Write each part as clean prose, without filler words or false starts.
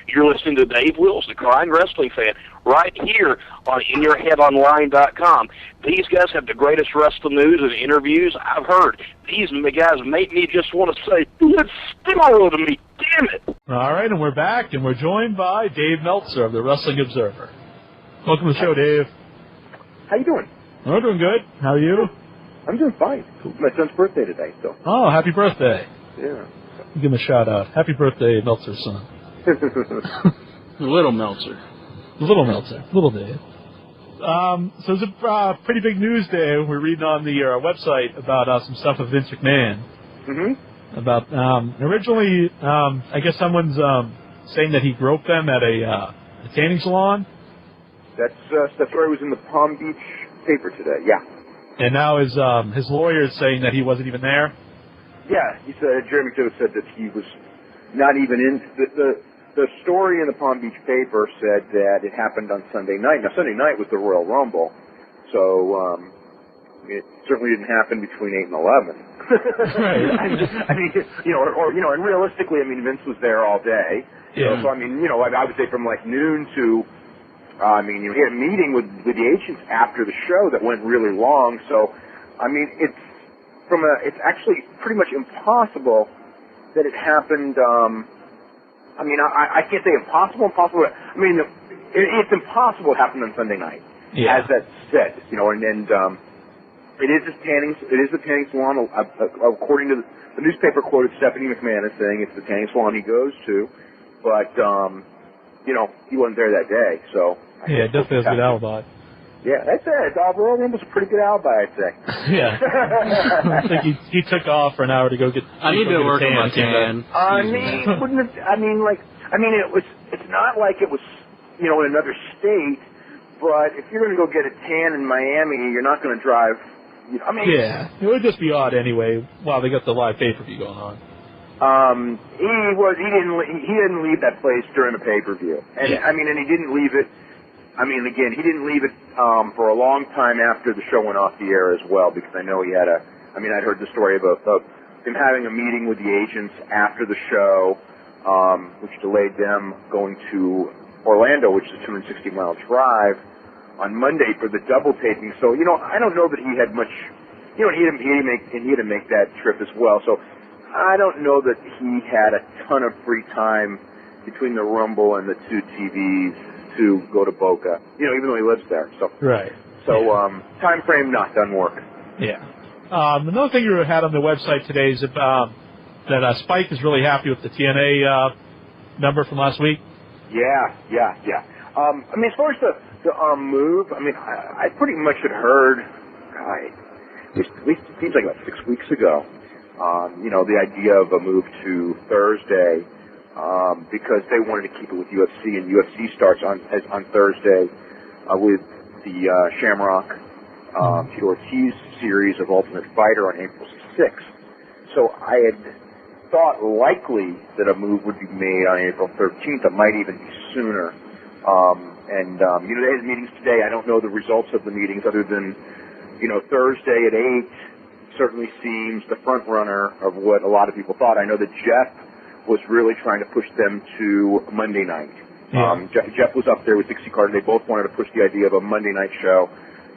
You're listening to Dave Wills, the Crying Wrestling Fan, right here on InYourHeadOnline.com. These guys have the greatest wrestling news and interviews I've heard. These guys make me just want to say, let's follow to me, damn it. All right, and we're back, and we're joined by Dave Meltzer of the Wrestling Observer. Welcome to the show, Dave. How you doing? I'm doing good. How are you? I'm doing fine. Cool. My son's birthday today, so. Oh, happy birthday. Yeah. Give him a shout-out. Happy birthday, Meltzer's son. Little Meltzer. Little Meltzer. Little Dave. So it's a pretty big news day. We're reading on the website about some stuff with Vince McMahon. Mm-hmm. About, originally, I guess someone's saying that he groped them at a tanning salon. That story was in the Palm Beach paper today, yeah. And now his lawyer is saying that he wasn't even there. Yeah, he said, Jeremy Joe said that he was not even in, the story in the Palm Beach paper said that it happened on Sunday night. Now, Sunday night was the Royal Rumble, so it certainly didn't happen between 8 and 11. Right. I mean, and realistically, I mean, Vince was there all day. Yeah. So, I mean, I would say from like noon to, he had a meeting with the agents after the show that went really long. So, I mean, it's actually pretty much impossible that it happened. I can't say impossible. I mean, it's impossible it happened on Sunday night. Yeah. As that said, it is the tanning salon. According to the newspaper quoted Stephanie McMahon as saying it's the tanning salon he goes to, but he wasn't there that day. So yeah, it definitely has a good alibi. Yeah, that's it. Royal Rumble's a pretty good alibi, I'd say. Yeah. I think he took off for an hour to go get. I need to work on my tan. It's not like it was, in another state, but if you're going to go get a tan in Miami, you're not going to drive. Yeah, it would just be odd anyway. While they got the live pay-per-view going on. He didn't leave that place during the pay-per-view, and yeah. and he didn't leave it. He didn't leave it for a long time after the show went off the air as well, because I know he had I'd heard the story about him having a meeting with the agents after the show, which delayed them going to Orlando, which is a 260-mile drive, on Monday for the double taping. So, I don't know that he had much, he had to make that trip as well. So, I don't know that he had a ton of free time between the Rumble and the two TVs to go to Boca, even though he lives there. So right. So time frame doesn't work. Yeah. Another thing you had on the website today is about that Spike is really happy with the TNA number from last week. Yeah. As far as the move, I pretty much had heard, at least it seems like about 6 weeks ago, the idea of a move to Thursday. Because they wanted to keep it with UFC, and UFC starts on Thursday with the Shamrock Tito Ortiz series of Ultimate Fighter on April 6th. So I had thought likely that a move would be made on April 13th. It might even be sooner. They had meetings today. I don't know the results of the meetings other than, Thursday at 8 certainly seems the front runner of what a lot of people thought. I know that Jeff was really trying to push them to Monday night. Yeah. Jeff was up there with Dixie Carter. They both wanted to push the idea of a Monday night show.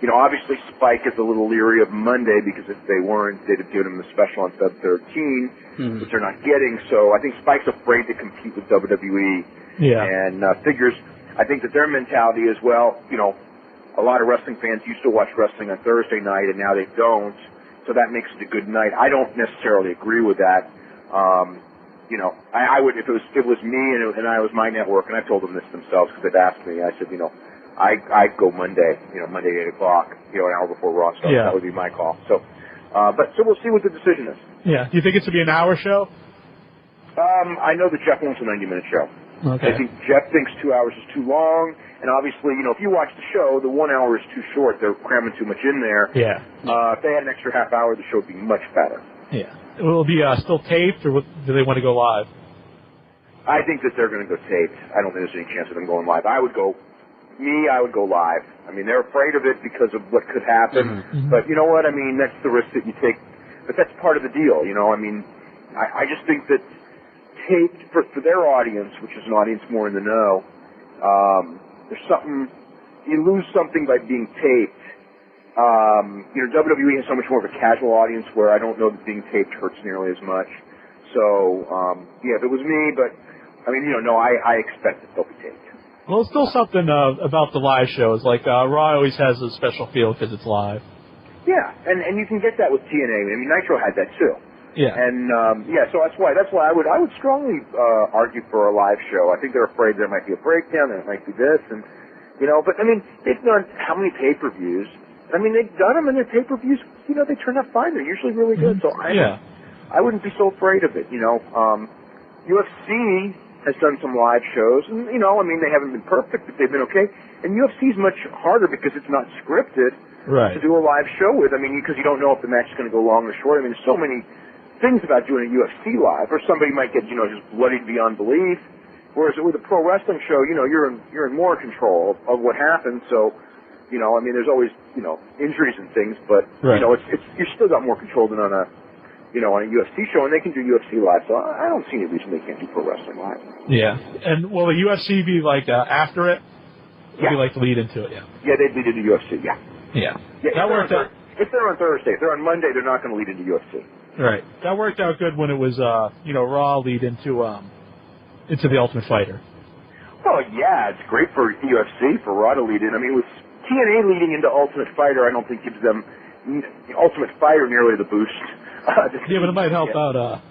Obviously Spike is a little leery of Monday because if they weren't, they'd have given him the special on Feb 13, which they're not getting. So I think Spike's afraid to compete with WWE. Yeah. And I think that their mentality is, well, a lot of wrestling fans used to watch wrestling on Thursday night and now they don't. So that makes it a good night. I don't necessarily agree with that. I would, if it was me and I was my network, and I told them this themselves because they'd asked me, I said, I'd go Monday, Monday 8 o'clock, an hour before Raw starts. Yeah. That would be my call. So we'll see what the decision is. Yeah. Do you think it's to be an hour show? I know that Jeff wants a 90-minute show. Okay. I think Jeff thinks 2 hours is too long, and obviously, if you watch the show, the 1 hour is too short. They're cramming too much in there. Yeah. If they had an extra half hour, the show would be much better. Yeah. Will it be still taped, or do they want to go live? I think that they're going to go taped. I don't think there's any chance of them going live. I would go live. They're afraid of it because of what could happen. Mm-hmm. But you know what? That's the risk that you take. But that's part of the deal, I just think that taped for their audience, which is an audience more in the know. There's something, you lose something by being taped. WWE has so much more of a casual audience where I don't know that being taped hurts nearly as much. So, if it was me, but, I expect that they'll be taped. Well, it's still something about the live shows. Like, Raw always has a special feel because it's live. Yeah, and you can get that with TNA. I mean, Nitro had that too. Yeah. And, so that's why I would strongly argue for a live show. I think they're afraid there might be a breakdown, there might be this, and, but, they've done how many pay-per-views? They've done them, and their pay-per-views, they turn out fine. They're usually really good, so I wouldn't be so afraid of it, UFC has done some live shows, and, they haven't been perfect, but they've been okay. And UFC is much harder because it's not scripted to do a live show with. Because you don't know if the match is going to go long or short. There's so many things about doing a UFC live, or somebody might get, just bloodied beyond belief. Whereas with a pro wrestling show, you're in more control of what happens. So, there's always, injuries and things, but, you still got more control than on a UFC show, and they can do UFC live, so I don't see any reason they can't do pro wrestling live. Yeah. And will the UFC be after it? Would be the lead into it, Yeah, they'd lead into UFC, yeah. That worked out. If they're on Thursday, if they're on Monday, they're not going to lead into UFC. Right. That worked out good when it was, Raw lead into the Ultimate Fighter. Oh, yeah, it's great for UFC, for Raw to lead in. With TNA leading into Ultimate Fighter, I don't think gives them Ultimate Fighter nearly the boost. But it might help out,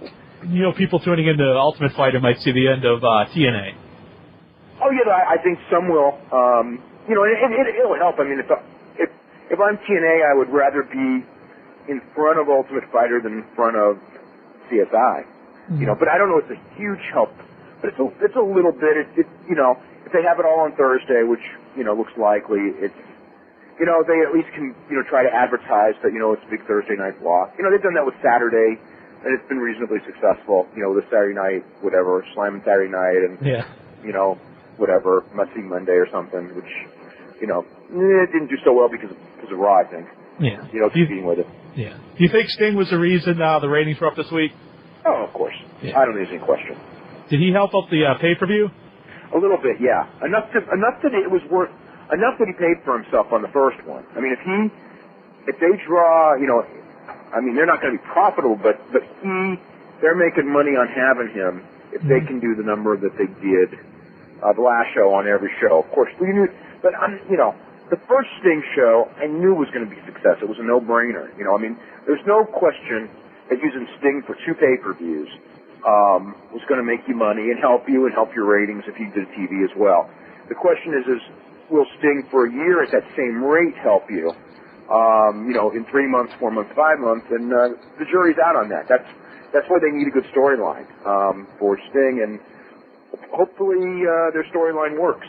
people tuning into Ultimate Fighter might see the end of TNA. Oh, yeah, I think some will. It'll help. If I'm TNA, I would rather be in front of Ultimate Fighter than in front of CSI. But I don't know, it's a huge help. But it's a little bit, if they have it all on Thursday, which, looks likely, it's, they at least can, try to advertise that, it's a big Thursday night block. They've done that with Saturday, and it's been reasonably successful, the Saturday night, whatever, Slam and Saturday night, and, whatever, Must See Monday or something, which, it didn't do so well because of Raw, I think. Yeah. Competing with it. Yeah. Do you think Sting was the reason the ratings were up this week? Oh, of course. Yeah. I don't think there's any question. Did he help up the pay-per-view? A little bit, yeah. Enough that it was worth. Enough that he paid for himself on the first one. If they draw, they're not going to be profitable, but they're making money on having him if they can do the number that they did the last show on every show. Of course, we knew, but the first Sting show I knew was going to be a success. It was a no-brainer. There's no question that using Sting for 2 pay-per-views was going to make you money and help you and help your ratings if you did TV as well. The question is will Sting for a year at that same rate help you? In 3 months, 4 months, 5 months, and the jury's out on that. That's why they need a good storyline for Sting, and hopefully their storyline works.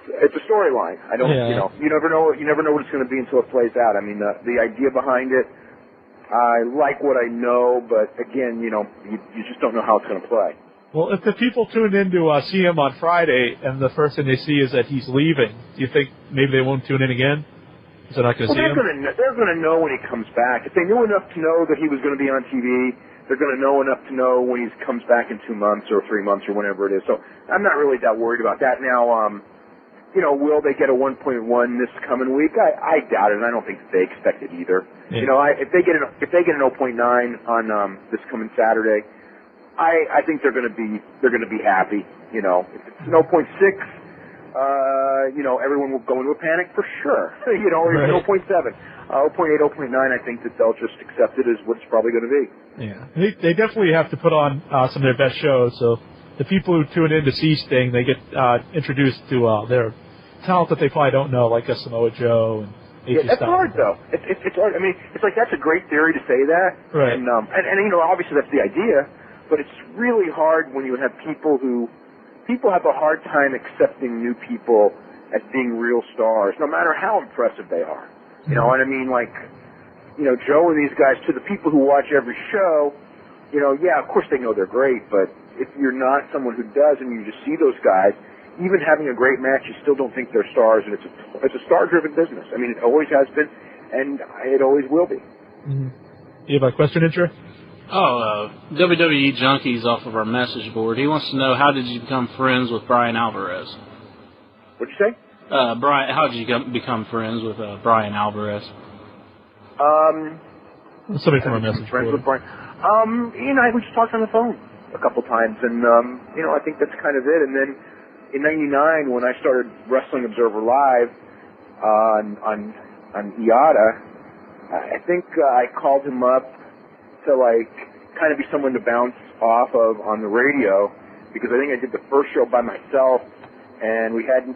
It's a storyline. I don't, you never know what it's going to be until it plays out. The idea behind it, I like what I know, but again, you just don't know how it's going to play. Well, if the people tuned in to see him on Friday and the first thing they see is that he's leaving, do you think maybe they won't tune in again? Because they're not going to see him? They're going to know when he comes back. If they knew enough to know that he was going to be on TV, they're going to know enough to know when he comes back in 2 months or 3 months or whenever it is. So I'm not really that worried about that. Now, will they get a 1.1 this coming week? I doubt it, and I don't think they expect it either. Yeah. If they get an 0.9 on this coming Saturday, I think they're going to be happy. If it's an 0.6, everyone will go into a panic for sure. Or even 0.7, 0.8, 0.9. I think that they'll just accept it as what it's probably going to be. Yeah, they definitely have to put on some of their best shows. So the people who tune in to see Sting, they get introduced to their talent that they probably don't know, like Samoa Joe and. That's hard though. It's hard. It's like that's a great theory to say that. Right. And obviously that's the idea. But it's really hard when you have people have a hard time accepting new people as being real stars, no matter how impressive they are. You know what I mean? Joe and these guys, to the people who watch every show, of course they know they're great, but if you're not someone who does and you just see those guys, even having a great match, you still don't think they're stars, and it's a star-driven business. It always has been, and it always will be. Mm-hmm. You have a question, Intra? WWE Junkies off of our message board. He wants to know, how did you become friends with Brian Alvarez? What'd you say? Brian, how did you become friends with Brian Alvarez? Somebody from our message friends board. with Brian. We just talked on the phone a couple times, and I think that's kind of it. And then in '99, when I started Wrestling Observer Live on IATA, I think I called him up to kind of be someone to bounce off of on the radio, because I think I did the first show by myself, and we had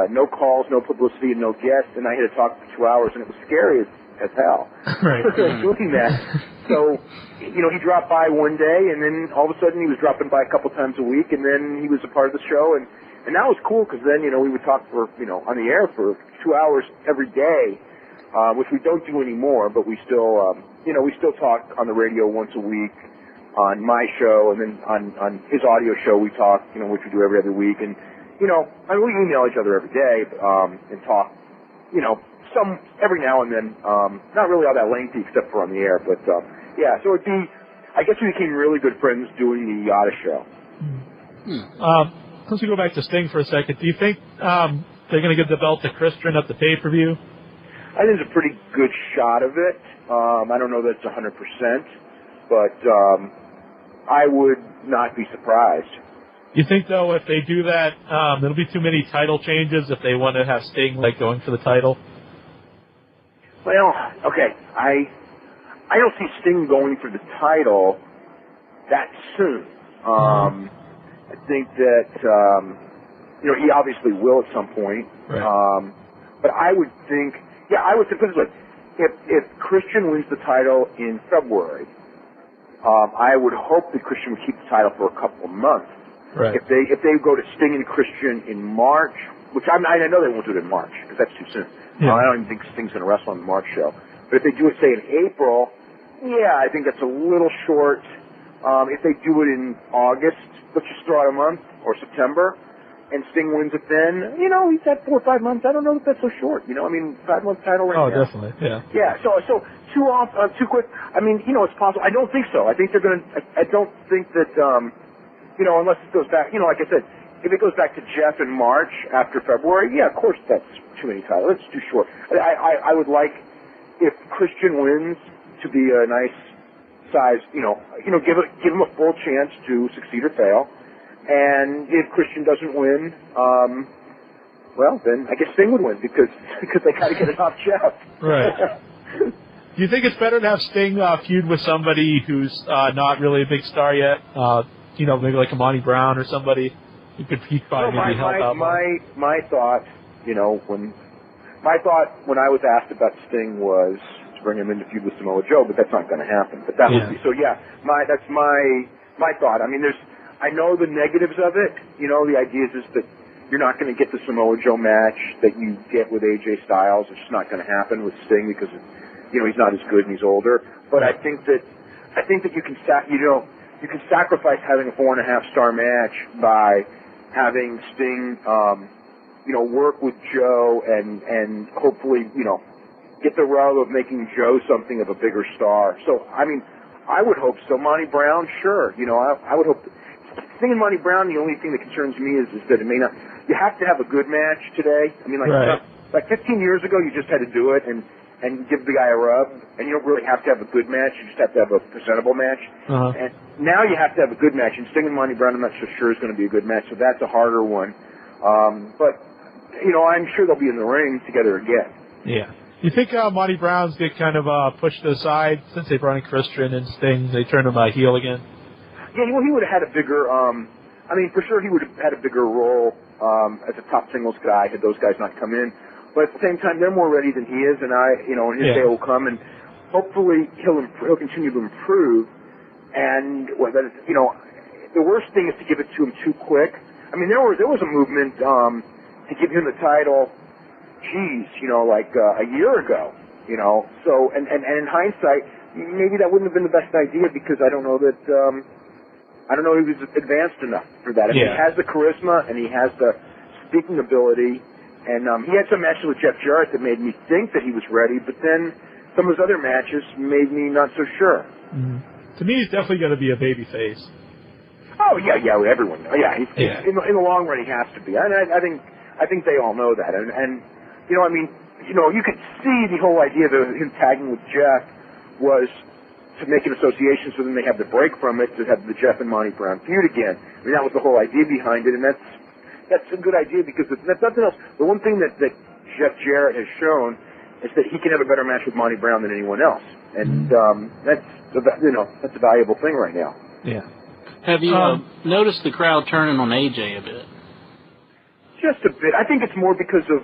no calls, no publicity, and no guests, and I had to talk for 2 hours, and it was scary as hell. Right. Doing that. So, he dropped by one day, and then all of a sudden he was dropping by a couple times a week, and then he was a part of the show, and that was cool, because then, we would talk for, on the air for 2 hours every day, which we don't do anymore, but we still, we still talk on the radio once a week on my show, and then on his audio show we talk, which we do every other week, and, we email each other every day, and talk, some every now and then, not really all that lengthy except for on the air, but, so I guess we became really good friends doing the Yada show. Let's go back to Sting for a second. Do you think they're going to give the belt to Christian at the pay-per-view? I think it's a pretty good shot of it. I don't know that it's 100%, but I would not be surprised. You think, though, if they do that, there'll be too many title changes if they want to have Sting going for the title? Well, okay, I don't see Sting going for the title that soon. I think that he obviously will at some point. Right. But I would think, put it this way: if Christian wins the title in February, I would hope that Christian would keep the title for a couple of months. Right. If they go to Sting and Christian in March, which I know they won't do it in March because that's too soon. Yeah. I don't even think Sting's going to wrestle on the March show. But if they do it, say, in April, I think that's a little short. If they do it in August, let's just throw out a month, or September, and Sting wins it then, he's had 4 or 5 months. I don't know if that's so short. 5-month title right now. Oh, definitely, yeah. Yeah, so too quick. It's possible. I don't think so. I think they're going to, I don't think that, unless it goes back, like I said, if it goes back to Jeff in March after February, of course that's too many titles. It's too short. I would like, if Christian wins, to be a nice size, give him a full chance to succeed or fail. And if Christian doesn't win, then I guess Sting would win because they got to get it off Jeff. Right. Do you think it's better to have Sting feud with somebody who's not really a big star yet? Maybe like a Monty Brown or somebody who could probably maybe help out. My thought, when I was asked about Sting was to bring him in to feud with Samoa Joe, but that's not going to happen. But that would be that's my thought. I know the negatives of it. The idea is that you're not going to get the Samoa Joe match that you get with AJ Styles. It's just not going to happen with Sting because he's not as good and he's older. But I think that you can sacrifice having a 4.5-star match by having Sting work with Joe and hopefully get the rub of making Joe something of a bigger star. So I would hope so. Monty Brown, sure. I would hope. Sting and Monty Brown, the only thing that concerns me is that it may not. You have to have a good match today. Like 15 years ago, you just had to do it and give the guy a rub, and you don't really have to have a good match. You just have to have a presentable match. Uh-huh. And now you have to have a good match. And Sting and Monty Brown, I'm not so sure is going to be a good match, so that's a harder one. But I'm sure they'll be in the ring together again. Yeah. You think Monty Brown's get kind of pushed to the side since they brought in Christian and Sting? They turned him heel again. Yeah, well, he would have had a bigger. For sure, he would have had a bigger role as a top singles guy had those guys not come in. But at the same time, they're more ready than he is, and his day will come, and hopefully he'll continue to improve. And the worst thing is to give it to him too quick. There was a movement to give him the title. A year ago. So and in hindsight, maybe that wouldn't have been the best idea because I don't know that. I don't know if he was advanced enough for that. He has the charisma and he has the speaking ability. And he had some matches with Jeff Jarrett that made me think that he was ready, but then some of his other matches made me not so sure. Mm-hmm. To me, he's definitely going to be a babyface. Oh yeah, everyone. Yeah, in the long run, he has to be. And I think they all know that. And you could see the whole idea of him tagging with Jeff was to make an association so then they have the break from it to have the Jeff and Monty Brown feud again. I mean, that was the whole idea behind it, and that's a good idea because if nothing else, the one thing that Jeff Jarrett has shown is that he can have a better match with Monty Brown than anyone else, and that's a valuable thing right now. Yeah. Have you noticed the crowd turning on AJ a bit? Just a bit. I think it's more because of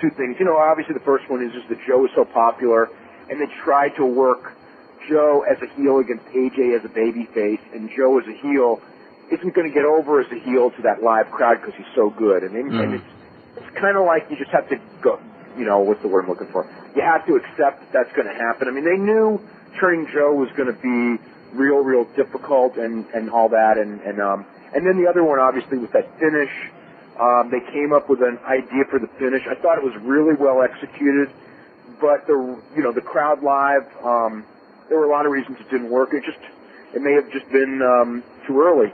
two things. Obviously the first one is just that Joe is so popular, and they tried to work Joe as a heel against AJ as a babyface, and Joe as a heel isn't going to get over as a heel to that live crowd because he's so good. And it's kind of like you just have to go, what's the word I'm looking for? You have to accept that that's going to happen. I mean, they knew turning Joe was going to be real difficult and all that. And then the other one, obviously, was that finish. They came up with an idea for the finish. I thought it was really well executed, but the crowd live, there were a lot of reasons it didn't work. It may have just been too early.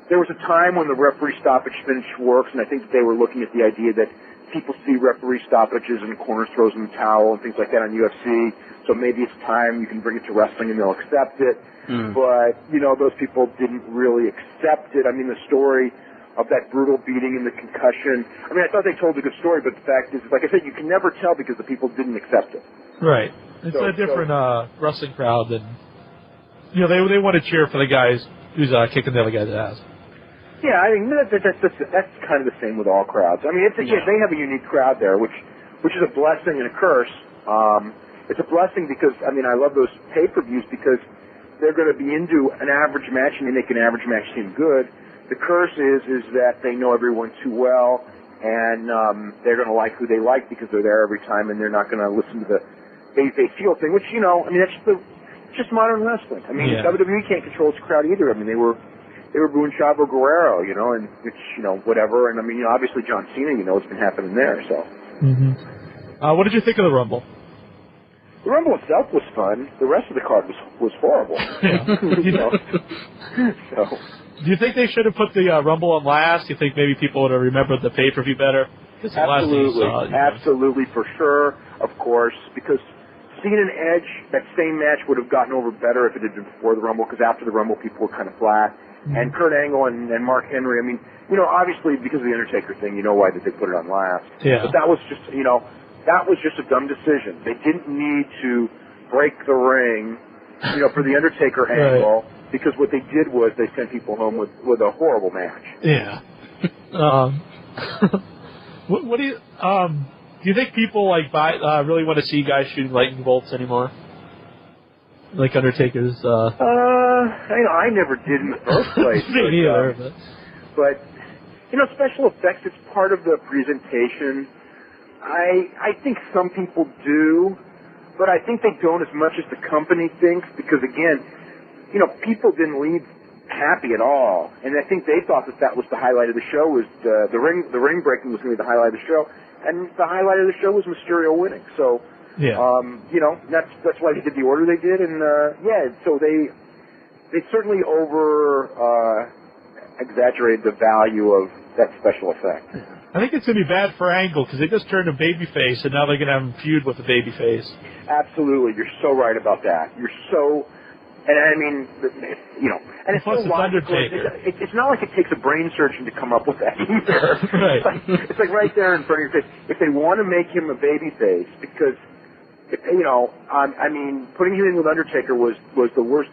There was a time when the referee stoppage finish works, and I think that they were looking at the idea that people see referee stoppages and corner throws in the towel and things like that on UFC, so maybe it's time you can bring it to wrestling and they'll accept it. But, those people didn't really accept it. I mean, the story of that brutal beating and the concussion, I mean, I thought they told a good story, but the fact is, like I said, you can never tell because the people didn't accept it. Right. It's a different wrestling crowd than, they want to cheer for the guys who's kicking the other guy's ass. Yeah, I mean, that's kind of the same with all crowds. I mean, they have a unique crowd there, which is a blessing and a curse. It's a blessing because, I mean, I love those pay-per-views because they're going to be into an average match and they make an average match seem good. The curse is that they know everyone too well and they're going to like who they like because they're there every time and they're not going to listen to the babyface heel thing, which, I mean, that's just modern wrestling. I mean, WWE can't control its crowd either. I mean, they were booing Chavo Guerrero, and which, whatever. And I mean, obviously John Cena, it's been happening there, so. What did you think of the Rumble? The Rumble itself was fun. The rest of the card was horrible. So. Do you think they should have put the Rumble on last? Do you think maybe people would have remembered the pay-per-view better? Absolutely. Absolutely, for sure, of course, because Cena and Edge, that same match would have gotten over better if it had been before the Rumble, because after the Rumble, people were kind of flat. And Kurt Angle and Mark Henry, I mean, obviously because of the Undertaker thing, why did they put it on last. Yeah. But that was just, that was just a dumb decision. They didn't need to break the ring, for the Undertaker angle, because what they did was they sent people home with a horrible match. Yeah. What do you think people really want to see guys shooting lightning bolts anymore? Like Undertaker's. I never did in the first place. Me either. But special effects, it's part of the presentation. I think some people do, but I think they don't as much as the company thinks because, again, people didn't leave happy at all, and I think they thought that was the highlight of the show, was the ring breaking was going to be the highlight of the show, and the highlight of the show was Mysterio winning. So, that's why they did the order they did, and so they certainly exaggerated the value of that special effect. I think it's going to be bad for Angle because they just turned a babyface, and now they're going to have him feud with a babyface. Absolutely, you're so right about that. You're so. And I mean, and it's plus so logical. It's not like it takes a brain surgeon to come up with that either. Right. It's like right there in front of your face. If they want to make him a babyface, because I mean, putting him in with Undertaker was the worst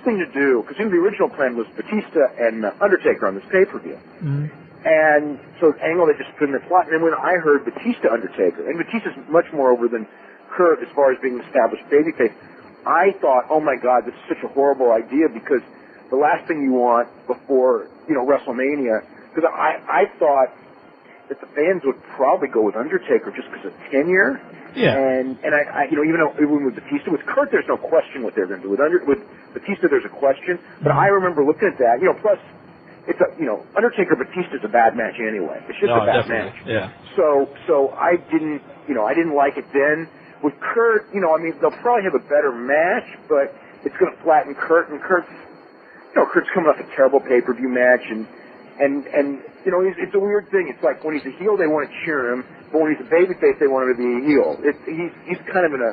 thing to do. Because the original plan was Batista and Undertaker on this pay-per-view. And so Angle, they just put in the slot. And then when I heard Batista Undertaker, and Batista's much more over than Kurt as far as being an established babyface, I thought, oh my God, this is such a horrible idea because the last thing you want before, WrestleMania, because I thought that the fans would probably go with Undertaker just because of tenure. Yeah. And I even with Batista, with Kurt, there's no question what they're going to do. With Batista, there's a question. But I remember looking at that, plus, it's Undertaker Batista's a bad match anyway. It's just a bad match. Yeah. So I didn't like it then. with Kurt, you know, I mean, they'll probably have a better match, but it's going to flatten Kurt, and Kurt's coming off a terrible pay-per-view match, and you know, it's a weird thing. It's like when he's a heel, they want to cheer him, but when he's a babyface, they want him to be a heel. He's kind of in a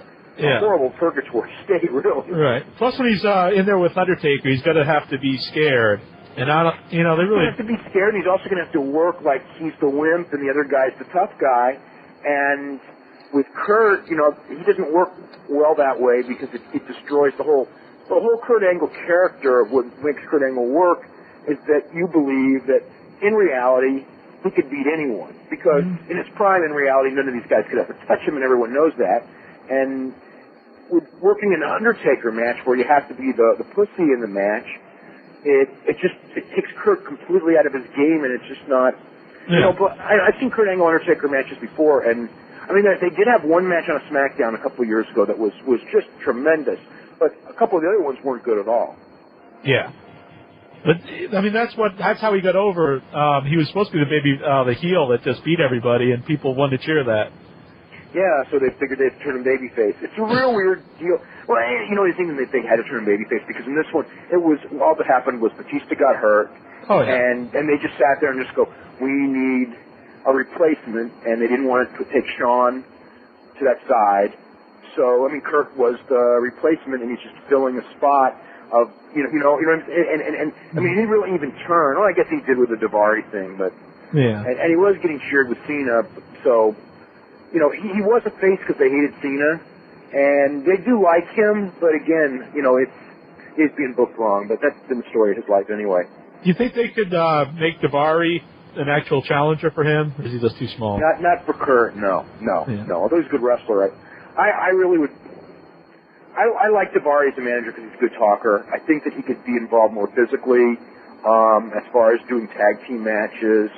horrible purgatory state, really. Right. Plus, when he's in there with Undertaker, he's going to have to be scared. And I don't, you know, they really have to be scared. And he's also going to have to work like he's the wimp and the other guy's the tough guy. And with Kurt, you know, he doesn't work well that way because it destroys the whole Kurt Angle character. What makes Kurt Angle work is that you believe that in reality he could beat anyone, because in his prime, in reality, none of these guys could ever touch him, and everyone knows that. And with working an Undertaker match where you have to be the pussy in the match, it takes Kurt completely out of his game, and it's just not. You know, but I've seen Kurt Angle Undertaker matches before, and I mean they did have one match on a SmackDown a couple of years ago that was just tremendous, but a couple of the other ones weren't good at all. Yeah. But I mean, that's how he got over. He was supposed to be the heel that just beat everybody, and people wanted to cheer that. Yeah, so they figured they'd turn him babyface. It's a real weird deal. Well, you know, the thing that they had to turn him babyface, because in this one, it was all that happened was Batista got hurt, and they just sat there and just go, we need a replacement, and they didn't want to take Shawn to that side. So I mean, Kurt was the replacement, and he's just filling a spot of, and I mean, he didn't really even turn. Well, I guess he did with the Daivari thing, but and he was getting cheered with Cena. So, you know, he was a face because they hated Cena, and they do like him. But again, you know, he's being booked wrong. But that's been the story of his life anyway. Do you think they could make Daivari an actual challenger for him, or is he just too small? Not for Kurt. No. Although he's a good wrestler, I really would. I like Daivari as a manager because he's a good talker. I think that he could be involved more physically as far as doing tag team matches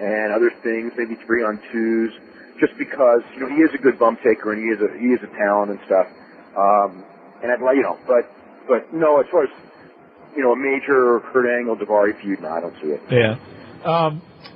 and other things, maybe 3-on-2s, just because, you know, he is a good bump taker and he is a talent and stuff. And I'd like, you know, but no, as far as, you know, a major Kurt Angle Daivari feud, no, I don't see it. Yeah.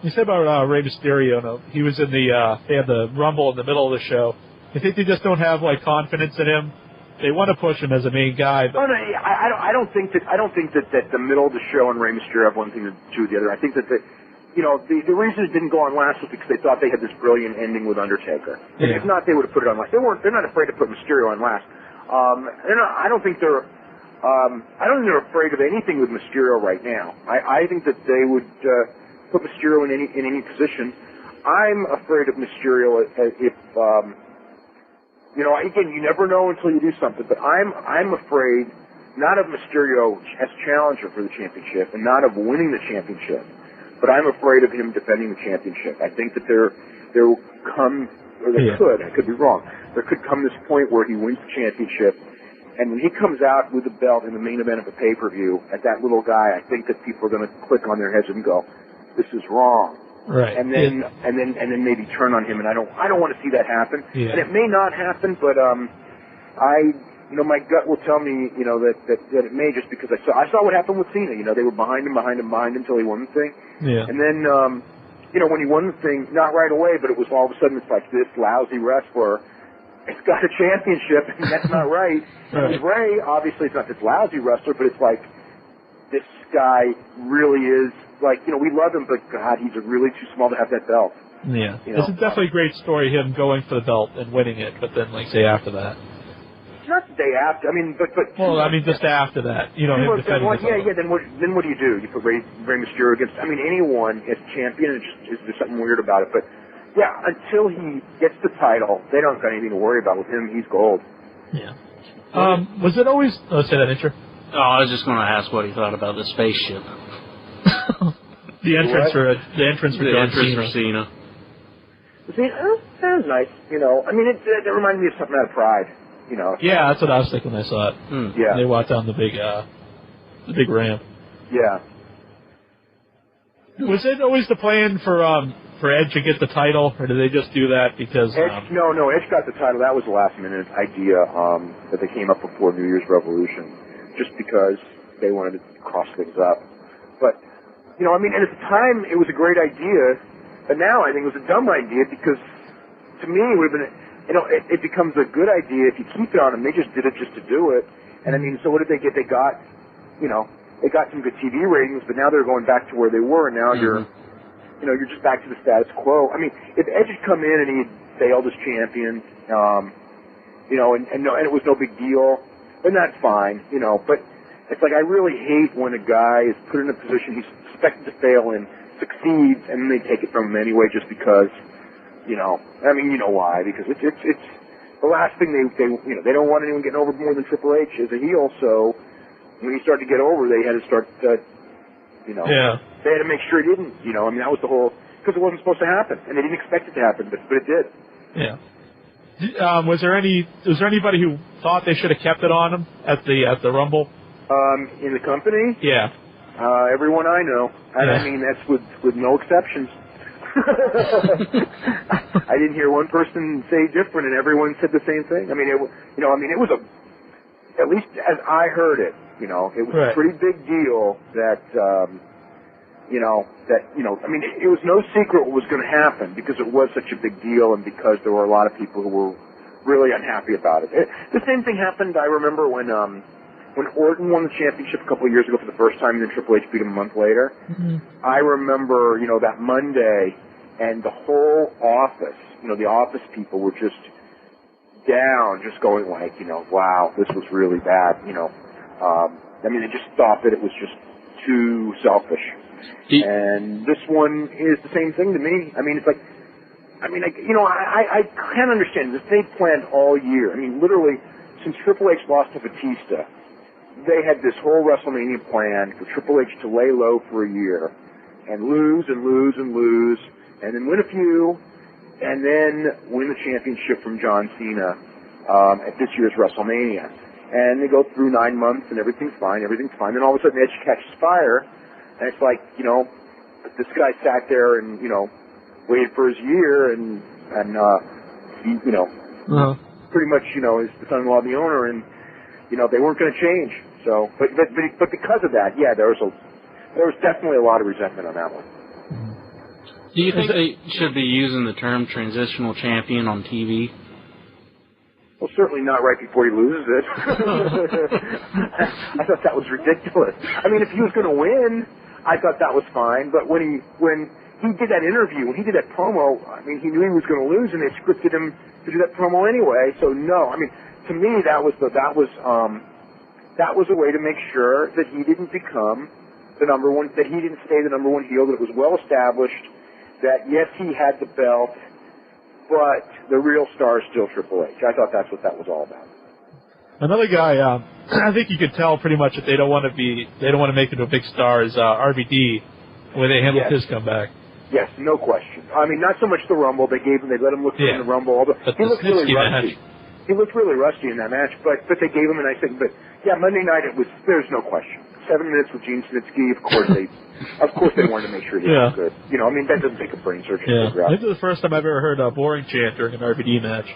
You said about Rey Mysterio. No, he was in they had the Rumble in the middle of the show. You think they just don't have like confidence in him? They want to push him as a main guy. But... Oh, no, I don't think that the middle of the show and Rey Mysterio have one thing to do with the other. I think that the reason it didn't go on last was because they thought they had this brilliant ending with Undertaker. Yeah. If not, they would have put it on last. They're not afraid to put Mysterio on last. I don't think they're afraid of anything with Mysterio right now. I think that they would put Mysterio in any position. I'm afraid of Mysterio if. You know, again, you never know until you do something, but I'm afraid not of Mysterio as challenger for the championship and not of winning the championship, but I'm afraid of him defending the championship. I think that there will come, or there could, I could be wrong, there could come this point where he wins the championship, and when he comes out with the belt in the main event of a pay-per-view at that little guy, I think that people are going to click on their heads and go, this is wrong. Right. And then maybe turn on him, and I don't want to see that happen. Yeah. And it may not happen, but my gut will tell me, you know, that it may, just because I saw what happened with Cena. You know, they were behind him until he won the thing. Yeah. And then when he won the thing, not right away, but it was all of a sudden it's like this lousy wrestler. It's got a championship, and that's not right. And with Ray, obviously it's not this lousy wrestler, but it's like this guy really is. Like, you know, we love him, but God, he's really too small to have that belt. Yeah. You know? It's definitely a great story, him going for the belt and winning it, but then, like, say after that. Not the day after. I mean, but. Well, I mean, just after that. You know, him defending himself. Yeah. Then what do you do? You put Rey Mysterio against. I mean, anyone as champion. There's something weird about it. But yeah, until he gets the title, they don't got anything to worry about with him. He's gold. Yeah. Was it always? Oh, say that, intro. Oh, I was just going to ask what he thought about the spaceship. The entrance for Cena. See, that was nice. You know, I mean, it reminded me of something out of Pride. You know. Yeah, that's what I was thinking when I saw it. Yeah. They walked down the big ramp. Yeah. Was it always the plan for Edge to get the title, or did they just do that because? Edge, no, Edge got the title. That was a last-minute idea that they came up before New Year's Revolution, just because they wanted to cross things up. But, you know, I mean, and at the time, it was a great idea, but now I think it was a dumb idea because, to me, it would have been, it becomes a good idea if you keep it on them. They just did it just to do it. And I mean, so what did they get? They got, they got some good TV ratings, but now they're going back to where they were, and now you're just back to the status quo. I mean, if Edge had come in and he had failed as champion, and it was no big deal, then that's fine, but it's like I really hate when a guy is put in a position he's expected to fail and succeeds, and then they take it from him anyway just because, I mean, you know why, because it's the last thing they don't want anyone getting over more than Triple H as a heel, so when he started to get over, they had to start, they had to make sure it didn't, I mean, that was the whole, because it wasn't supposed to happen, and they didn't expect it to happen, but it did. Yeah. Was there anybody who thought they should have kept it on him at the Rumble? In the company? Yeah. Everyone I know. I mean, that's with no exceptions. I didn't hear one person say different, and everyone said the same thing. I mean, it was at least as I heard it, it was a pretty big deal that, I mean, it was no secret what was going to happen because it was such a big deal and because there were a lot of people who were really unhappy about it. The same thing happened, I remember, when Orton won the championship a couple of years ago for the first time, and then Triple H beat him a month later. Mm-hmm. I remember, that Monday, and the whole office, the office people were just down, just going like, wow, this was really bad, I mean, they just thought that it was just too selfish. And this one is the same thing to me. I mean, it's like, I can't understand this. They planned all year. I mean, literally, since Triple H lost to Batista, they had this whole WrestleMania plan for Triple H to lay low for a year and lose and lose and lose and then win a few and then win the championship from John Cena at this year's WrestleMania. And they go through 9 months and everything's fine. Then all of a sudden Edge catches fire and it's like, this guy sat there and, waited for his year and he, pretty much, is the son-in-law of the owner and they weren't going to change. So, but because of that, yeah, there was definitely a lot of resentment on that one. Do you think they should be using the term transitional champion on TV? Well, certainly not right before he loses it. I thought that was ridiculous. I mean, if he was going to win, I thought that was fine. But when he did that interview, when he did that promo, I mean, he knew he was going to lose, and they scripted him to do that promo anyway. So no, I mean. To me, that was a way to make sure that he didn't become the number one, that he didn't stay the number one heel, that it was well established, that yes, he had the belt, but the real star is still Triple H. I thought that's what that was all about. Another guy, I think you could tell pretty much that they don't want to make him a big star is RVD, where they handled his comeback. Yes, no question. I mean, not so much the Rumble. They let him look in the Rumble. Although he looked really rusty. He looked really rusty in that match, but they gave him a nice thing. But yeah, Monday night there's no question. 7 minutes with Gene Snitsky. Of course they wanted to make sure he was good. I mean, that doesn't take a brain surgeon to figure out. This is the first time I've ever heard a boring chant during an RVD match.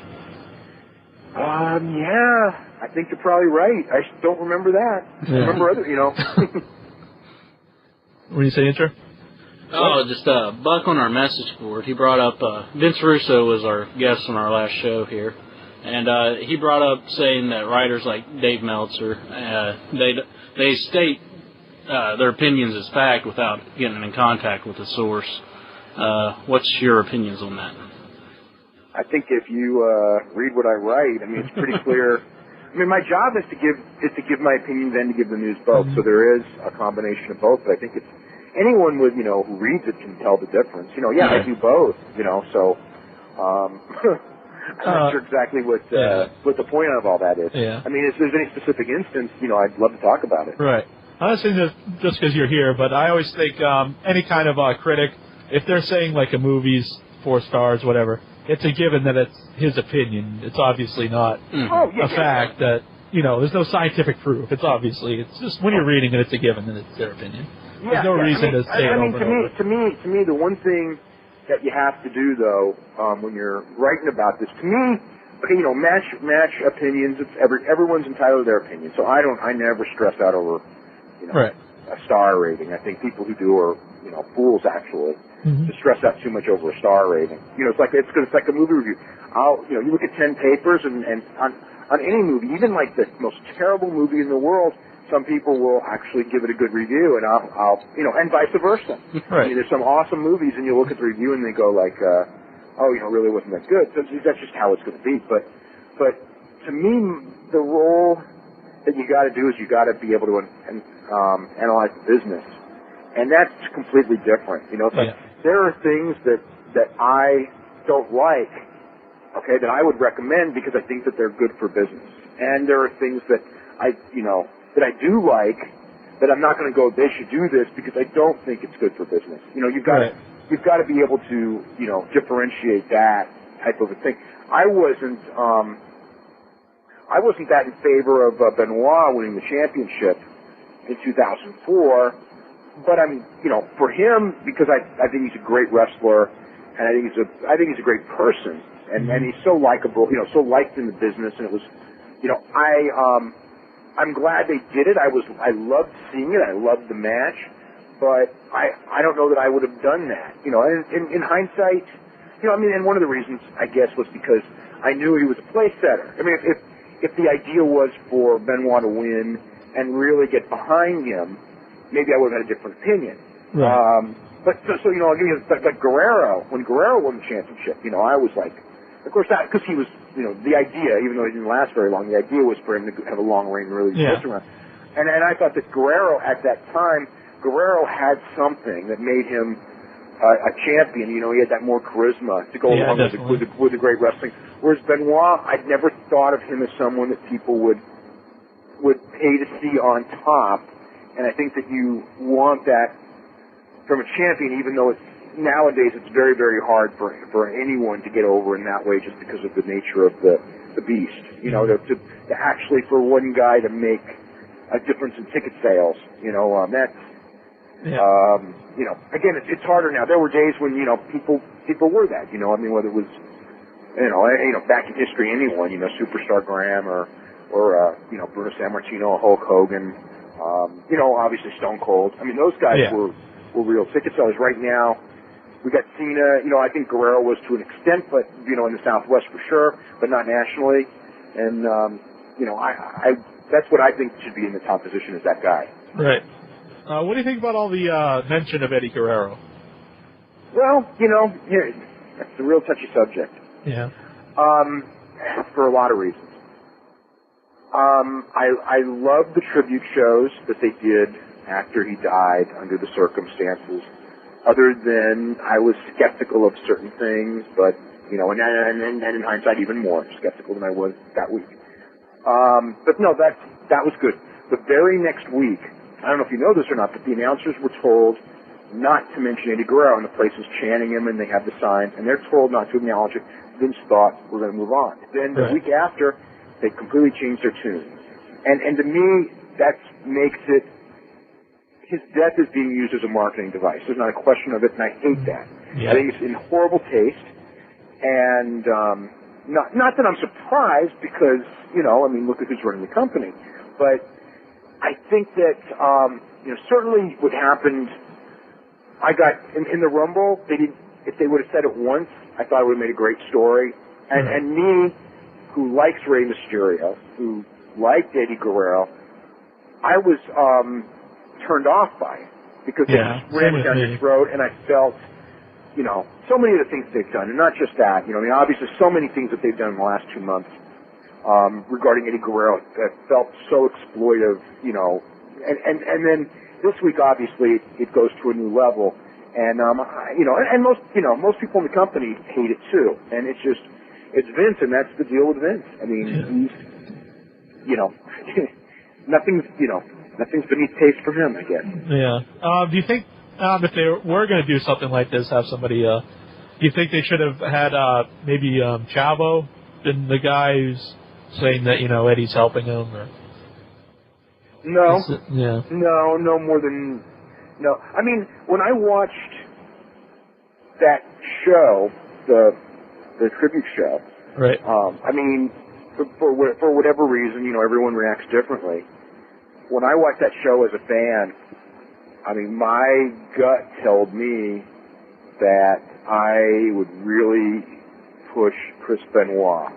Yeah, I think you're probably right. I don't remember that. I remember other, What do you say, Intro? Oh, just Buck on our message board. He brought up Vince Russo was our guest on our last show here. And he brought up saying that writers like Dave Meltzer, they state their opinions as fact without getting in contact with the source. What's your opinions on that? I think if you read what I write, I mean, it's pretty clear. I mean, my job is to give my opinions and to give the news both. So there is a combination of both. But I think it's anyone with who reads it can tell the difference. I do both. So. I'm not sure exactly what the point of all that is. Yeah. I mean, if there's any specific instance, I'd love to talk about it. Right. I'm not saying this just because you're here, but I always think any kind of critic, if they're saying like a movie's 4 stars, whatever, it's a given that it's his opinion. It's obviously not a fact that, there's no scientific proof. It's just when you're reading it, it's a given that it's their opinion. There's no reason to say it over and over. To me, the one thing that you have to do, though, when you're writing about this, to me, match opinions. Everyone's entitled to their opinion. So I never stress out over, Right. a star rating. I think people who do are, fools actually. To stress out too much over a star rating. It's like a movie review. You look at 10 papers and on any movie, even like the most terrible movie in the world, some people will actually give it a good review, and I'll and vice versa. Right. I mean, there's some awesome movies, and you look at the review and they go like, really wasn't that good. So that's just how it's going to be. But to me, the role that you got to do is you got to be able to analyze the business, and that's completely different. Like, there are things that I don't like, okay, that I would recommend because I think that they're good for business, and there are things that I do like that I'm not going to go, they should do this because I don't think it's good for business. You've got to be able to differentiate that type of a thing. I wasn't that in favor of Benoit winning the championship in 2004. But for him, because I think he's a great wrestler, and I think he's a great person, and he's so likable, so liked in the business, and it was, I'm glad they did it. I loved seeing it. I loved the match, but I don't know that I would have done that. In hindsight, and one of the reasons I guess was because I knew he was a place setter. I mean, if the idea was for Benoit to win and really get behind him, maybe I would have had a different opinion. Right. But I'll give you like Guerrero. When Guerrero won the championship, I was like, of course, that because he was, the idea, even though he didn't last very long, the idea was for him to have a long reign, really push around. And I thought that Guerrero at that time, Guerrero had something that made him a champion. He had that more charisma to go along with the great wrestling. Whereas Benoit, I'd never thought of him as someone that people would pay to see on top. And I think that you want that from a champion, even though nowadays it's very, very hard for anyone to get over in that way just because of the nature of the beast. To actually for one guy to make a difference in ticket sales, that's, again, it's harder now. There were days when, people were that, whether it was, back in history, anyone, Superstar Graham or Bruno Sammartino, Hulk Hogan, obviously Stone Cold. I mean, those guys were real ticket sellers. Right now, we got Cena. I think Guerrero was to an extent, but in the Southwest for sure, but not nationally. And that's what I think should be in the top position is that guy. Right. What do you think about all the mention of Eddie Guerrero? Well, that's a real touchy subject. Yeah. For a lot of reasons. I love the tribute shows that they did after he died under the circumstances. Other than I was skeptical of certain things, but and in hindsight even more skeptical than I was that week. But no, that was good. The very next week, I don't know if you know this or not, but the announcers were told not to mention Eddie Guerrero, and the place is chanting him, and they have the signs, and they're told not to acknowledge it. Vince thought we're going to move on. Then the week after, they completely changed their tune. And to me, that makes it, his death is being used as a marketing device. There's not a question of it, and I hate that. Yeah. I think it's in horrible taste. And not that I'm surprised because, look at who's running the company. But I think that, certainly what happened, I got, in the Rumble, if they would have said it once, I thought it would have made a great story. And me, who likes Rey Mysterio, who liked Eddie Guerrero, I was turned off by it because it just ran down your throat, and I felt, so many of the things they've done, and not just that, obviously so many things that they've done in the last 2 months regarding Eddie Guerrero that felt so exploitive, and then this week, obviously, it goes to a new level, and and most people in the company hate it too, and it's Vince, and that's the deal with Vince. I mean, he's, nothing's beneath taste for him, I guess. Yeah. Do you think if they were going to do something like this, have somebody, do you think they should have had maybe Chavo, been the guy who's saying that, Eddie's helping him? Or... No. No more than... No. I mean, when I watched that show, the tribute show, right? I mean, for whatever reason, everyone reacts differently. When I watched that show as a fan, I mean, my gut told me that I would really push Chris Benoit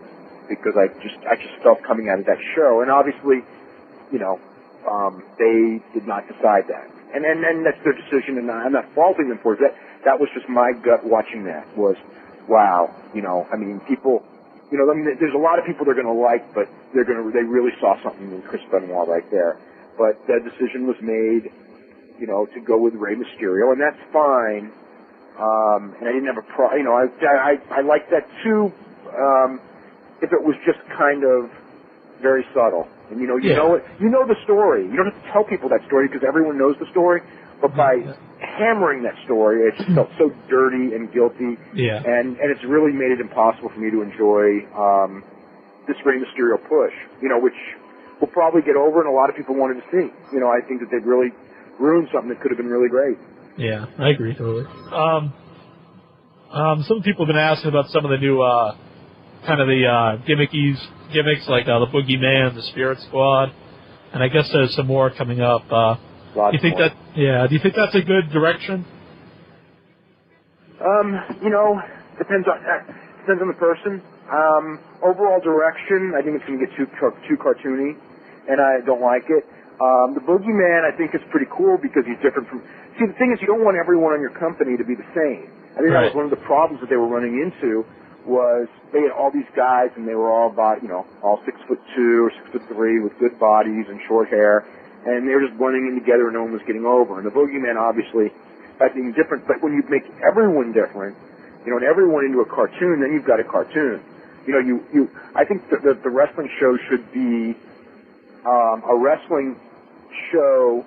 because I just felt coming out of that show, and obviously, they did not decide that, and that's their decision, and I'm not faulting them for it. That was just my gut watching that was, wow, I mean, people, there's a lot of people they're going to like, but they really saw something in Chris Benoit right there. But the decision was made, to go with Rey Mysterio, and that's fine. And I didn't have I liked that too, if it was just kind of very subtle. And you know the story. You don't have to tell people that story because everyone knows the story. But by hammering that story, it just felt so dirty and guilty. Yeah. And it's really made it impossible for me to enjoy this Rey Mysterio push. Which we'll probably get over, and a lot of people wanted to see. I think that they've really ruined something that could have been really great. Yeah, I agree totally. Some people have been asking about some of the new kind of the gimmicks like the Boogeyman, the Spirit Squad, and I guess there's some more coming up. Do you think that's a good direction? Depends on the person. Overall direction, I think it's going to get too cartoony, and I don't like it. The Boogeyman, I think, is pretty cool because he's different from... See, the thing is, you don't want everyone in your company to be the same. I think that was one of the problems that they were running into, was they had all these guys, and they were all about, all 6'2" or 6'3" with good bodies and short hair, and they were just blending in together, and no one was getting over. And the Boogeyman, obviously, by being different, but when you make everyone different, and everyone into a cartoon, then you've got a cartoon. I think the wrestling show should be a wrestling show,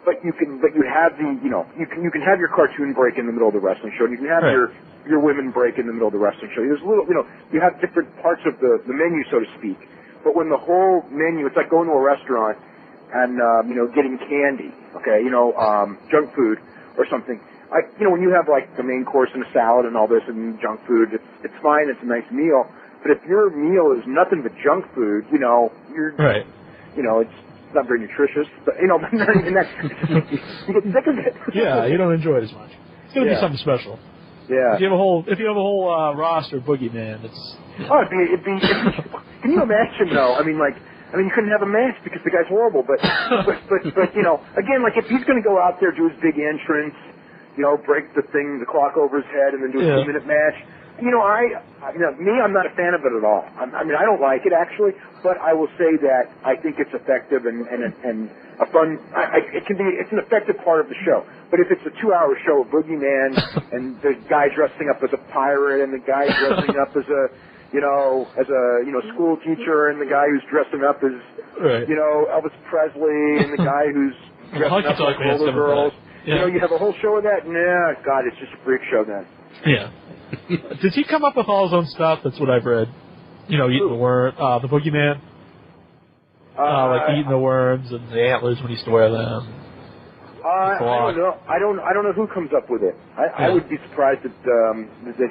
but you have you can have your cartoon break in the middle of the wrestling show, and you can have your women break in the middle of the wrestling show. There's you have different parts of the menu, so to speak. But when the whole menu, it's like going to a restaurant and getting candy, junk food or something. When you have like the main course and a salad and all this and junk food, it's fine, it's a nice meal. But if your meal is nothing but junk food, you're right. It's not very nutritious, but not even that. You get sick of it. Yeah, you don't enjoy it as much. It's gonna be something special. Yeah. If you have a whole roster of Boogeyman, it's. Oh, it'd be. Can you imagine though? I mean, you couldn't have a match because the guy's horrible. But again, like if he's gonna go out there, do his big entrance, break the clock over his head, and then do a 2-minute match. I'm not a fan of it at all. I don't like it actually, but I will say that I think it's effective and a fun. It's an effective part of the show. But if it's a 2-hour show of Boogeyman and the guy dressing up as a pirate and the guy dressing up as a school teacher and the guy who's dressing up as Elvis Presley and the guy who's dressing up like older girls. You have a whole show of that. Nah, God, it's just a freak show then. Yeah. Does he come up with all his own stuff? That's what I've read. Eating the worm, the Boogeyman. Like eating the worms and the antlers when he used to wear them. I don't know. I don't know who comes up with it. I would be surprised that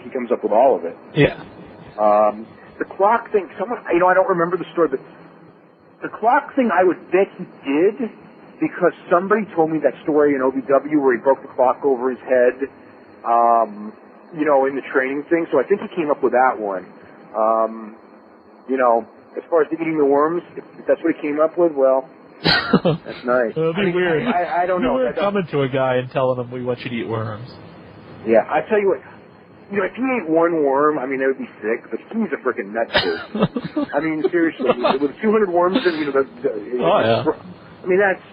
he comes up with all of it. Yeah. The clock thing. I don't remember the story, but the clock thing, I would bet he did because somebody told me that story in OVW where he broke the clock over his head. In the training thing, so I think he came up with that one. As far as the eating the worms, if that's what he came up with, well, that's nice. It'll be weird. I don't know. Weird coming to a guy and telling him we want you to eat worms. Yeah, I tell you what. If he ate one worm, that would be sick, but he's a freaking nut dude. Seriously, with 200 worms in,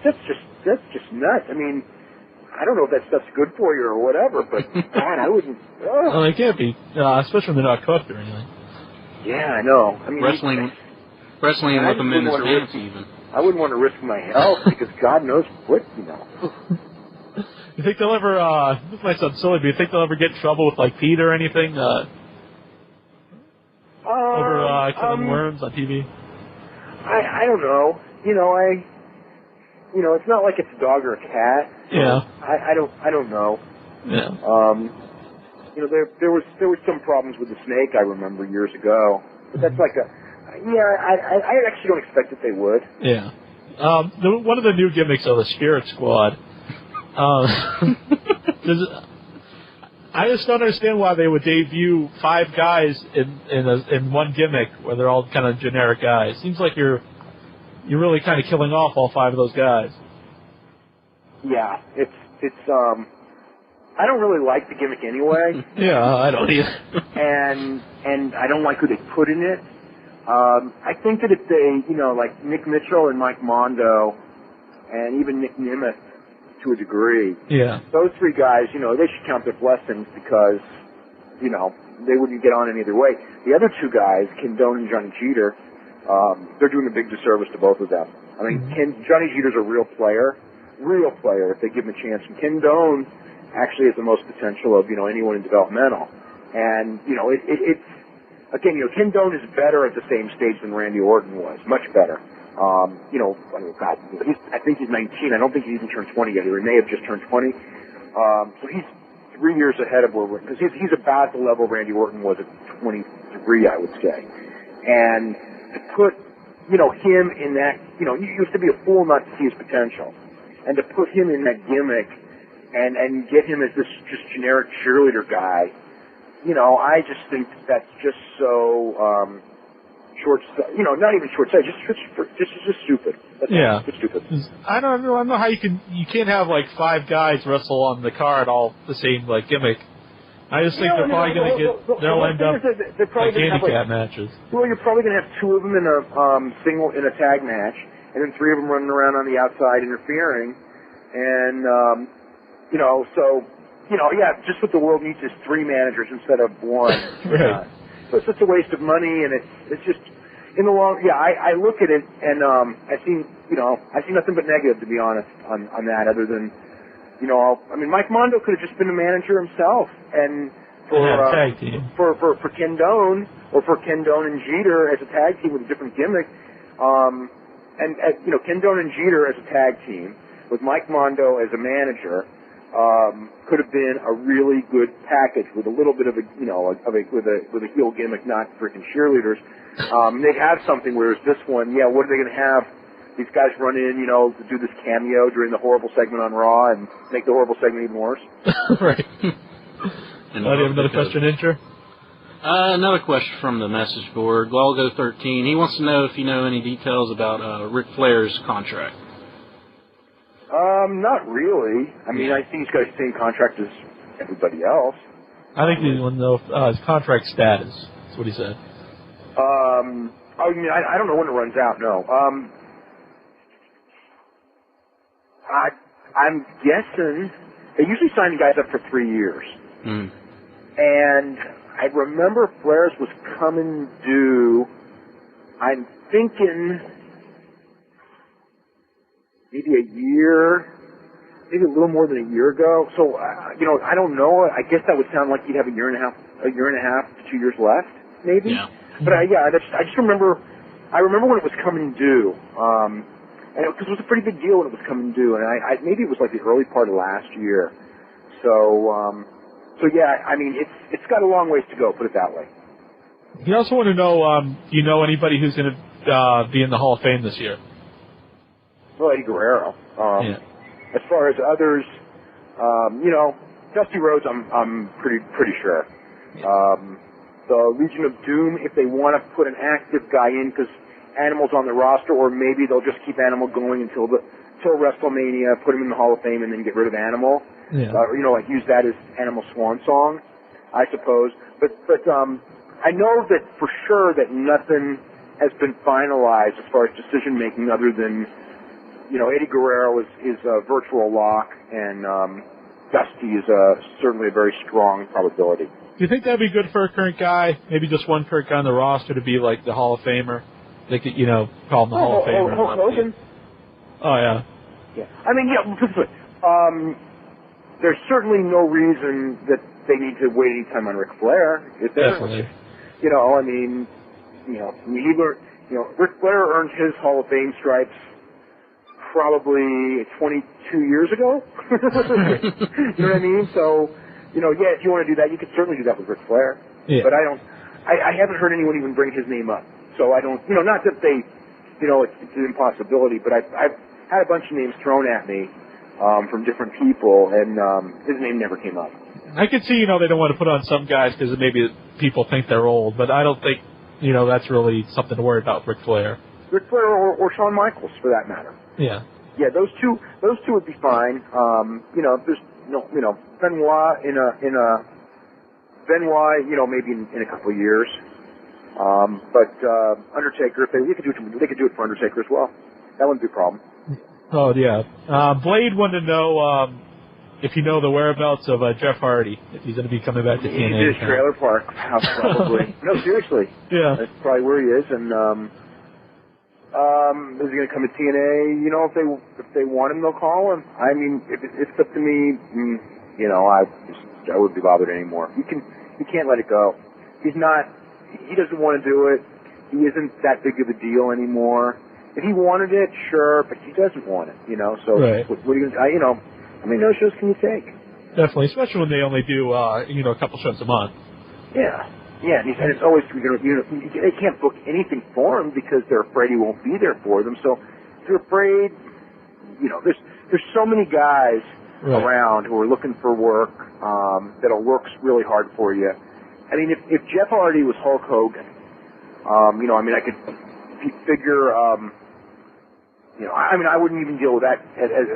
that's just nuts. I don't know if that stuff's good for you or whatever, but God, I wouldn't. Well, it can't be, especially when they're not cooked or anything. Yeah, I know. Wrestling with them in his hands, even. I wouldn't want to risk my health because God knows what. You think they'll ever? This might sound silly, but you think they'll ever get in trouble with like Pete or anything? Over killing worms on TV. I don't know. It's not like it's a dog or a cat. Yeah. I don't know. Yeah. There was some problems with the snake I remember years ago, but that's like I actually don't expect that they would. Yeah. One of the new gimmicks of the Spirit Squad I just don't understand why they would debut 5 guys in one gimmick where they're all kind of generic guys. Seems like you're really kind of killing off all 5 of those guys. Yeah, it's I don't really like the gimmick anyway. Yeah, I don't either. and I don't like who they put in it. I think that if they, like Nick Mitchell and Mike Mondo, and even Nick Nemeth to a degree, those 3 guys, they should count their blessings because, they wouldn't get on any other way. The other 2 guys, Ken Doane and Johnny Jeter, they're doing a big disservice to both of them. I mean, Johnny Jeter's a real player if they give him a chance. And Ken Doane actually has the most potential of, anyone in developmental. And, it's, again, Ken Doane is better at the same stage than Randy Orton was, much better. I think he's 19. I don't think he's even turned 20 yet. He may have just turned 20. So he's 3 years ahead of where we're, because he's about the level Randy Orton was at 23, I would say. And to put, him in that, you used to be a fool not to see his potential. And to put him in that gimmick and get him as this just generic cheerleader guy, I just think that's just so not even short-sighted, just stupid. That's just stupid. I don't know how you can't have like 5 guys wrestle on the card all the same like gimmick. I just think they're probably going to they'll end up like handicap matches. Well, you're probably going to have 2 of them in a in a tag match, and then 3 of them running around on the outside interfering, and just what the world needs is 3 managers instead of 1. Right. So it's just a waste of money, and it's just in the long. Yeah, I look at it and I see nothing but negative, to be honest, on that. Other than Mike Mondo could have just been a manager himself, and for Ken Doane or for Ken Doane and Jeter as a tag team with a different gimmick, Ken Doane and Jeter as a tag team with Mike Mondo as a manager. Could have been a really good package with a little bit of with a heel gimmick, not freaking cheerleaders. They have something, whereas this one, what are they going to have? These guys run in, to do this cameo during the horrible segment on Raw and make the horrible segment even worse. Right. Do you have another question, Incher? Another question from the message board. Glolgo13. He wants to know if you know any details about Ric Flair's contract. Not really. I mean, I think he's got the same contract as everybody else. I think he wants to know his contract status. That's what he said. I don't know when it runs out, no. I'm guessing they usually sign guys up for 3 years. Mm. And I remember Flair's was coming due, I'm thinking maybe a little more than a year ago. So, I don't know. I guess that would sound like he'd have a year and a half to 2 years left, maybe. Yeah. But I just remember, when it was coming due, and because it was a pretty big deal when it was coming due, and maybe it was like the early part of last year. So yeah, I mean, it's got a long ways to go, put it that way. You also want to know, do you know anybody who's going to be in the Hall of Fame this year? Well, Eddie Guerrero. As far as others, Dusty Rhodes, I'm pretty sure. The Legion of Doom, if they want to put an active guy in, because Animal's on the roster, or maybe they'll just keep Animal going until WrestleMania, put him in the Hall of Fame, and then get rid of Animal. Yeah. Use that as Animal swan song, I suppose. But I know that for sure that nothing has been finalized as far as decision making, other than Eddie Guerrero is a virtual lock, and Dusty is certainly a very strong probability. Do you think that'd be good for a current guy? Maybe just one current guy on the roster to be like the Hall of Famer. They could, call him the Hall of Famer. Hulk Hogan. Oh yeah. Yeah. I mean, there's certainly no reason that they need to wait any time on Ric Flair. Definitely. Ric Flair earned his Hall of Fame stripes probably 22 years ago. You know what I mean? So, if you want to do that, you could certainly do that with Ric Flair. Yeah. But I haven't heard anyone even bring his name up. So I don't, not that they, it's an impossibility, but I've had a bunch of names thrown at me from different people, and his name never came up. I can see, they don't want to put on some guys because maybe people think they're old, but I don't think, that's really something to worry about with Ric Flair. Ric Flair or Shawn Michaels, for that matter. Yeah. Yeah, those two would be fine. There's Benoit Benoit, maybe in a couple of years. But Undertaker, if they could do it for Undertaker as well. That wouldn't be a problem. Oh yeah. Blade wanted to know if you know the whereabouts of Jeff Hardy, if he's going to be coming back to TNA. He's in his trailer park house, probably. No, seriously. Yeah. That's probably where he is, and is he going to come to TNA? If they want him, they'll call him. I mean, if it's up to me, I wouldn't be bothered anymore. You can't let it go. He doesn't want to do it. He isn't that big of a deal anymore. If he wanted it, sure, but he doesn't want it, So right. what are you going to, how many no-shows can you take? Definitely, especially when they only do, a couple shows a month. Yeah. Yeah, and it's always, they can't book anything for him because they're afraid he won't be there for them. So they're afraid, there's so many guys around who are looking for work that'll work really hard for you. I mean, if Jeff Hardy was Hulk Hogan, I could figure, I wouldn't even deal with that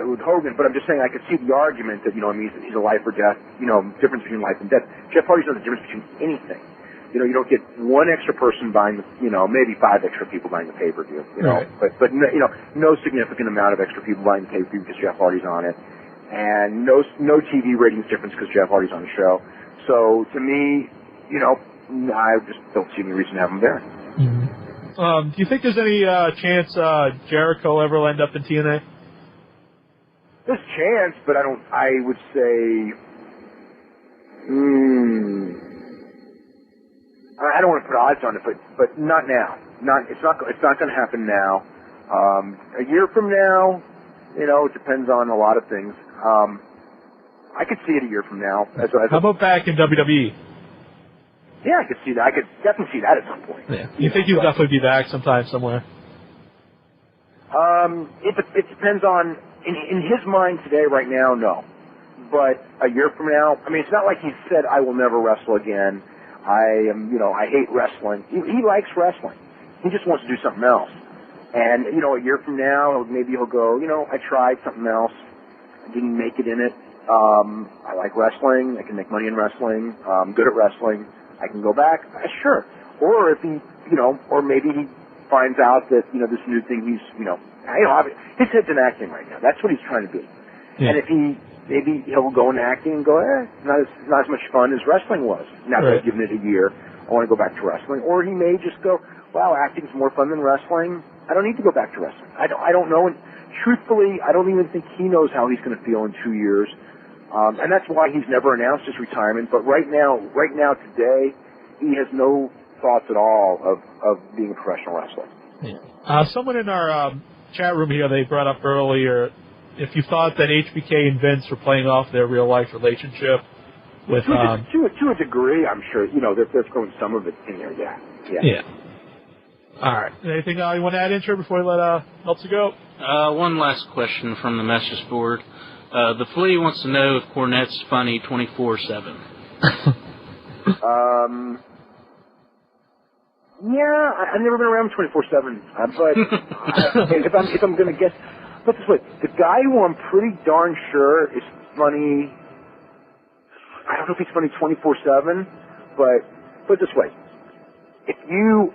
with Hogan, but I'm just saying I could see the argument that, he's a life or death, difference between life and death. Jeff Hardy's not the difference between anything. You don't get one extra person buying, maybe 5 extra people buying the pay-per-view, right. but no significant amount of extra people buying the pay-per-view because Jeff Hardy's on it, and no TV ratings difference because Jeff Hardy's on the show. So to me, I just don't see any reason to have him there. Mm-hmm. Do you think there's any chance Jericho ever will end up in TNA? There's a chance, but I would say, I don't want to put odds on it, but not now. It's not going to happen now. A year from now, it depends on a lot of things. I could see it a year from now. How about back in WWE? Yeah, I could see that. I could definitely see that at some point. Yeah. You think he'll definitely be back sometime somewhere? It depends on, in his mind today, right now, no. But a year from now, it's not like he said, I will never wrestle again. I hate wrestling. He likes wrestling. He just wants to do something else. And, a year from now, maybe he'll go, I tried something else. I didn't make it in it. I like wrestling. I can make money in wrestling. I'm good at wrestling. I can go back. Sure. Or if he, or maybe he finds out that, this new thing his head's in acting right now. That's what he's trying to do. Yeah. And maybe he'll go into acting and go, not as much fun as wrestling was. Now that I've given it a year, I want to go back to wrestling. Or he may just go, wow, acting's more fun than wrestling. I don't need to go back to wrestling. I don't know. And truthfully, I don't even think he knows how he's going to feel in 2 years. And that's why he's never announced his retirement. But right now, today, he has no thoughts at all of being a professional wrestler. Yeah. Someone in our chat room here, they brought up earlier, if you thought that HBK and Vince were playing off their real-life relationship with... To a degree, I'm sure. They're throwing some of it in there, yeah. All right. Anything you want to add, Intro, before we let Meltzer go? One last question from the message board. The Flea wants to know if Cornette's funny 24/7. Yeah, I've never been around 24/7, but if I'm going to guess, put it this way, the guy who I'm pretty darn sure is funny, I don't know if he's funny 24/7, but put it this way, if you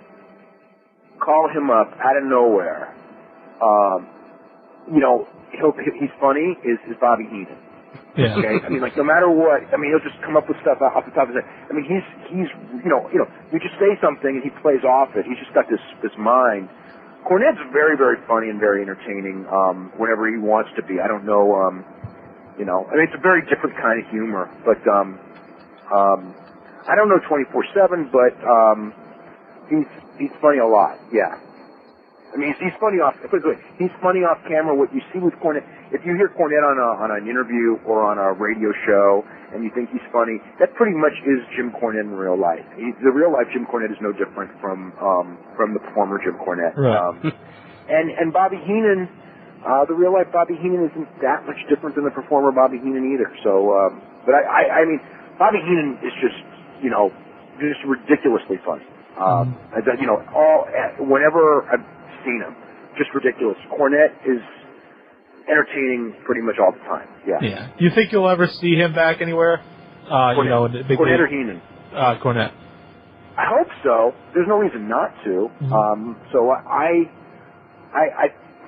call him up out of nowhere, he's funny is Bobby Heenan. Yeah. Okay. No matter what. He'll just come up with stuff off the top of his head. He's you just say something and he plays off it. He's just got this mind. Cornette's very, very funny and very entertaining whenever he wants to be. I don't know. It's a very different kind of humor. But I don't know 24/7, but he's funny a lot. Yeah. He's funny off. He's funny off camera. What you see with Cornette, if you hear Cornette on an interview or on a radio show, and you think he's funny, that pretty much is Jim Cornette in real life. The real life Jim Cornette is no different from the former Jim Cornette. Right. And Bobby Heenan, the real-life Bobby Heenan isn't that much different than the performer Bobby Heenan either. So, but I mean, Bobby Heenan is just, just ridiculously funny. Whenever I've seen him, just ridiculous. Cornette is entertaining pretty much all the time. Yeah. Yeah. Do you think you'll ever see him back anywhere? Cornette, in the big Cornette or Heenan? Cornette. I hope so. There's no reason not to. So I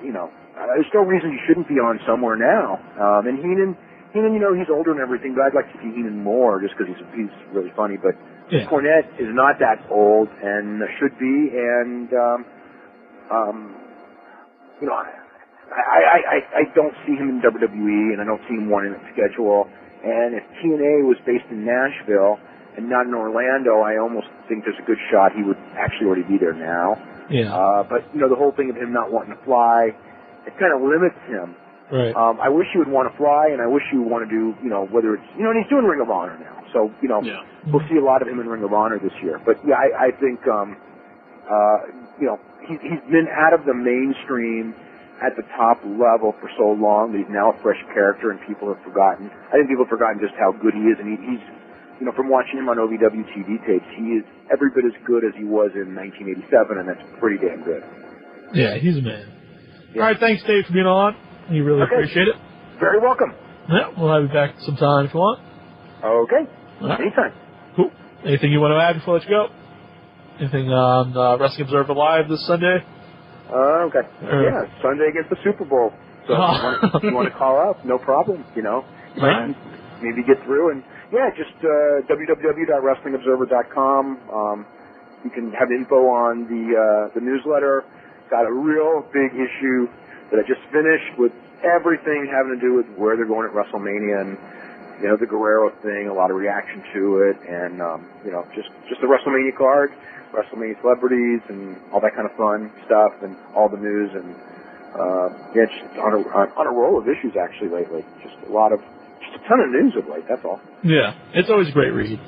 there's no reason he shouldn't be on somewhere now. And Heenan, he's older and everything, but I'd like to see Heenan more just because he's really funny. But Cornette is not that old and should be, and I don't see him in WWE, and I don't see him wanting a schedule. And if TNA was based in Nashville and not in Orlando, I almost think there's a good shot he would actually already be there now. Yeah. But the whole thing of him not wanting to fly, it kind of limits him. Right. I wish he would want to fly, and I wish he would want to do, whether it's, and he's doing Ring of Honor now. So, we'll see a lot of him in Ring of Honor this year. But yeah, I think, he's been out of the mainstream at the top level for so long that he's now a fresh character, and people have forgotten. I think people have forgotten just how good he is, and he's, from watching him on OVW TV tapes, he is every bit as good as he was in 1987, and that's pretty damn good. Yeah, he's a man. Yeah. All right, thanks, Dave, for being on. We really appreciate it. Very welcome. Yeah, we'll have you back sometime if you want. Okay. Right. Anytime. Cool. Anything you want to add before I let you go? Anything on Wrestling Observer Live this Sunday? Okay. Yeah, Sunday against the Super Bowl. So if you want to call up, no problem. You might maybe get through. And, just www.wrestlingobserver.com. You can have info on the newsletter. Got a real big issue that I just finished with everything having to do with where they're going at WrestleMania and, the Guerrero thing, a lot of reaction to it, and, just the WrestleMania card, WrestleMania celebrities, and all that kind of fun stuff, and all the news, and, just on a roll of issues, actually, lately. Just a ton of news of late, that's all. Yeah, it's always a great read.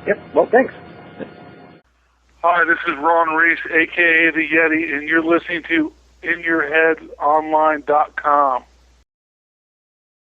Yep, well, thanks. Hi, this is Ron Reese, a.k.a. The Yeti, and you're listening to InYourHeadOnline.com.